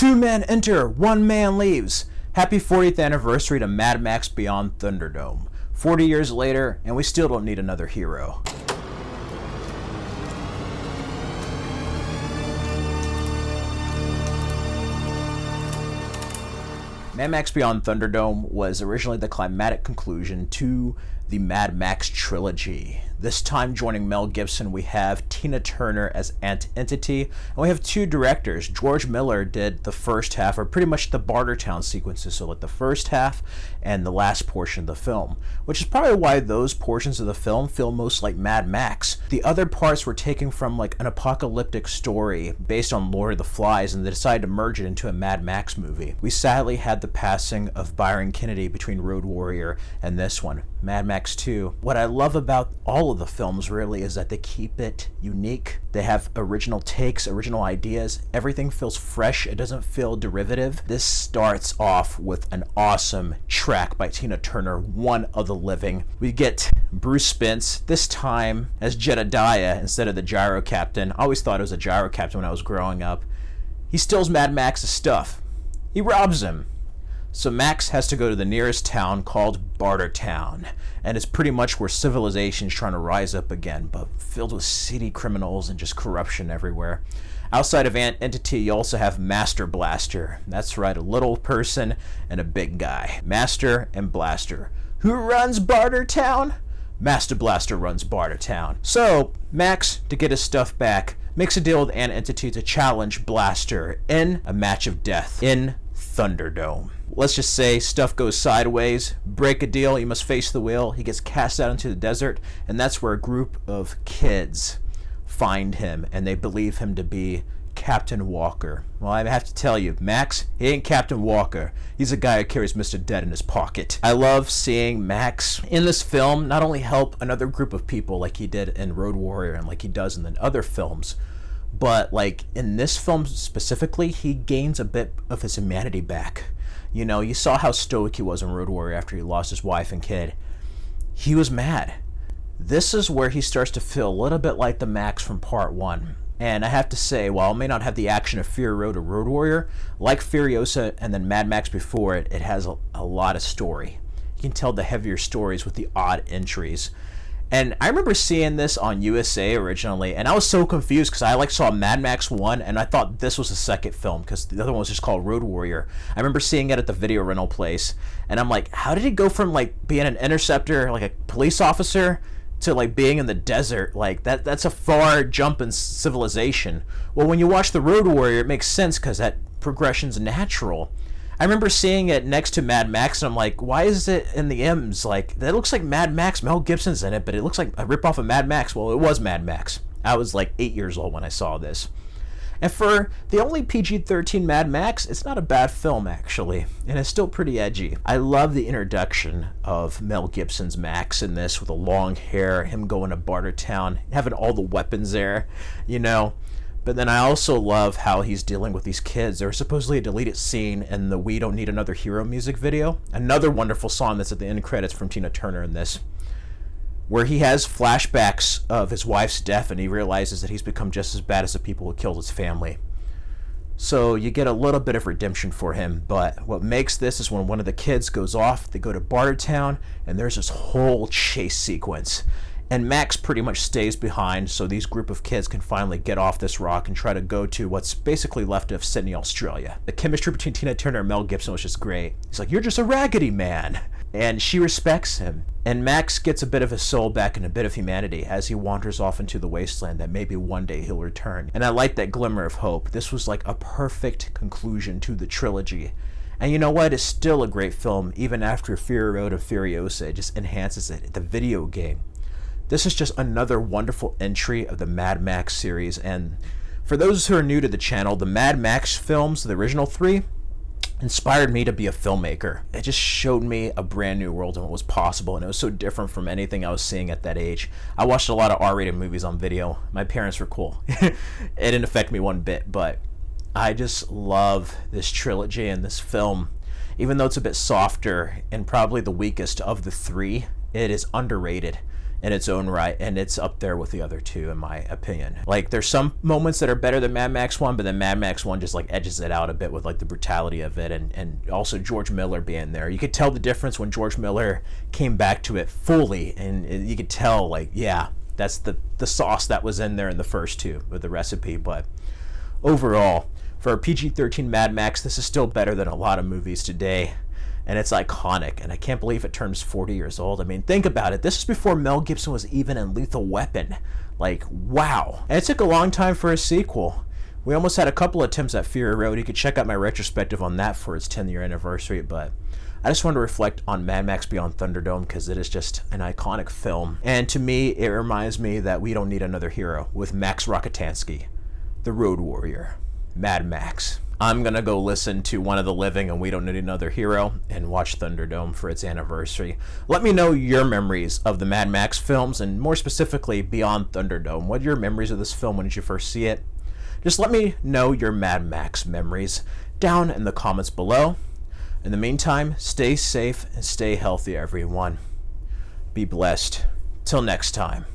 2 men enter, 1 man leaves. Happy 40th anniversary to Mad Max Beyond Thunderdome. 40 years later, and we still don't need another hero. Mad Max Beyond Thunderdome was originally the climatic conclusion to the Mad Max trilogy. This time joining Mel Gibson, we have Tina Turner as Aunt Entity, and we have 2 directors. George Miller did the first half, or pretty much the Bartertown sequences, so like the first half and the last portion of the film, which is probably why those portions of the film feel most like Mad Max. The other parts were taken from like an apocalyptic story based on Lord of the Flies, and they decided to merge it into a Mad Max movie. We sadly had the passing of Byron Kennedy between Road Warrior and this one, Mad Max 2. What I love about all of the films really is that they keep it unique. They have original takes, original ideas. Everything feels fresh. It doesn't feel derivative. This starts off with an awesome track by Tina Turner, One of the Living. We get Bruce Spence, this time as Jedediah instead of the Gyro Captain. I always thought it was a Gyro Captain when I was growing up. He steals Mad Max's stuff. He robs him. So Max has to go to the nearest town called Bartertown, and it's pretty much where civilization's trying to rise up again, but filled with seedy criminals and just corruption everywhere. Outside of Aunt Entity, you also have Master Blaster. That's right, a little person and a big guy. Master and Blaster. Who runs Bartertown? Master Blaster runs Bartertown. So Max, to get his stuff back, makes a deal with Aunt Entity to challenge Blaster in a match of death in Thunderdome. Let's just say stuff goes sideways, break a deal, you must face the wheel. He gets cast out into the desert, and that's where a group of kids find him, and they believe him to be Captain Walker. Well, I have to tell you, Max, he ain't Captain Walker. He's a guy who carries Mr. Dead in his pocket. I love seeing Max in this film not only help another group of people like he did in Road Warrior and like he does in the other films, but like in this film specifically, he gains a bit of his humanity back. You know, you saw how stoic he was in Road Warrior after he lost his wife and kid. He was mad. This is where he starts to feel a little bit like the Max from part 1. And I have to say, while it may not have the action of Fury Road or Road Warrior, like Furiosa and then Mad Max before it, it has a lot of story. You can tell the heavier stories with the odd entries. And I remember seeing this on USA originally, and I was so confused because I saw Mad Max 1, and I thought this was the second film because the other one was just called Road Warrior. I remember seeing it at the video rental place, and I'm like, how did he go from like being an interceptor, like a police officer, to like being in the desert? Like that's a far jump in civilization. Well, when you watch the Road Warrior, it makes sense because that progression's natural. I remember seeing it next to Mad Max, and I'm like, why is it in the M's? Like, that looks like Mad Max. Mel Gibson's in it, but it looks like a ripoff of Mad Max. Well, it was Mad Max. I was like 8 years old when I saw this. And for the only PG-13 Mad Max, it's not a bad film, actually. And it's still pretty edgy. I love the introduction of Mel Gibson's Max in this with the long hair, him going to Bartertown, having all the weapons there, you know. But then I also love how he's dealing with these kids. There was supposedly a deleted scene in the We Don't Need Another Hero music video. Another wonderful song that's at the end credits from Tina Turner in this, where he has flashbacks of his wife's death and he realizes that he's become just as bad as the people who killed his family. So you get a little bit of redemption for him, but what makes this is when one of the kids goes off, they go to Bartertown, and there's this whole chase sequence. And Max pretty much stays behind so these group of kids can finally get off this rock and try to go to what's basically left of Sydney, Australia. The chemistry between Tina Turner and Mel Gibson was just great. He's like, you're just a raggedy man. And she respects him. And Max gets a bit of his soul back and a bit of humanity as he wanders off into the wasteland that maybe one day he'll return. And I like that glimmer of hope. This was like a perfect conclusion to the trilogy. And you know what? It's still a great film, even after Fury Road and Furiosa. It just enhances it. The video game. This is just another wonderful entry of the Mad Max series, and for those who are new to the channel, the Mad Max films, the original 3, inspired me to be a filmmaker. It just showed me a brand new world and what was possible, and it was so different from anything I was seeing at that age. I watched a lot of R-rated movies on video. My parents were cool. It didn't affect me one bit, but I just love this trilogy and this film. Even though it's a bit softer and probably the weakest of the 3, it is underrated. in its own right, and it's up there with the other two in my opinion. Like, there's some moments that are better than Mad Max 1, but then Mad Max 1 just like edges it out a bit with like the brutality of it, and also George Miller being there. You could tell the difference when George Miller came back to it fully, and you could tell, like, yeah, that's the sauce that was in there in the first two with the recipe. But overall, for a PG-13 Mad Max, this is still better than a lot of movies today. And it's iconic, and I can't believe it turns 40 years old. I mean, think about it. This is before Mel Gibson was even in Lethal Weapon. Like, wow. And it took a long time for a sequel. We almost had a couple attempts at Fury Road. You could check out my retrospective on that for its 10-year anniversary, but I just wanted to reflect on Mad Max Beyond Thunderdome because it is just an iconic film. And to me, it reminds me that we don't need another hero with Max Rockatansky, the Road Warrior, Mad Max. I'm going to go listen to One of the Living and We Don't Need Another Hero and watch Thunderdome for its anniversary. Let me know your memories of the Mad Max films, and more specifically, Beyond Thunderdome. What are your memories of this film? When did you first see it? Just let me know your Mad Max memories down in the comments below. In the meantime, stay safe and stay healthy, everyone. Be blessed. Till next time.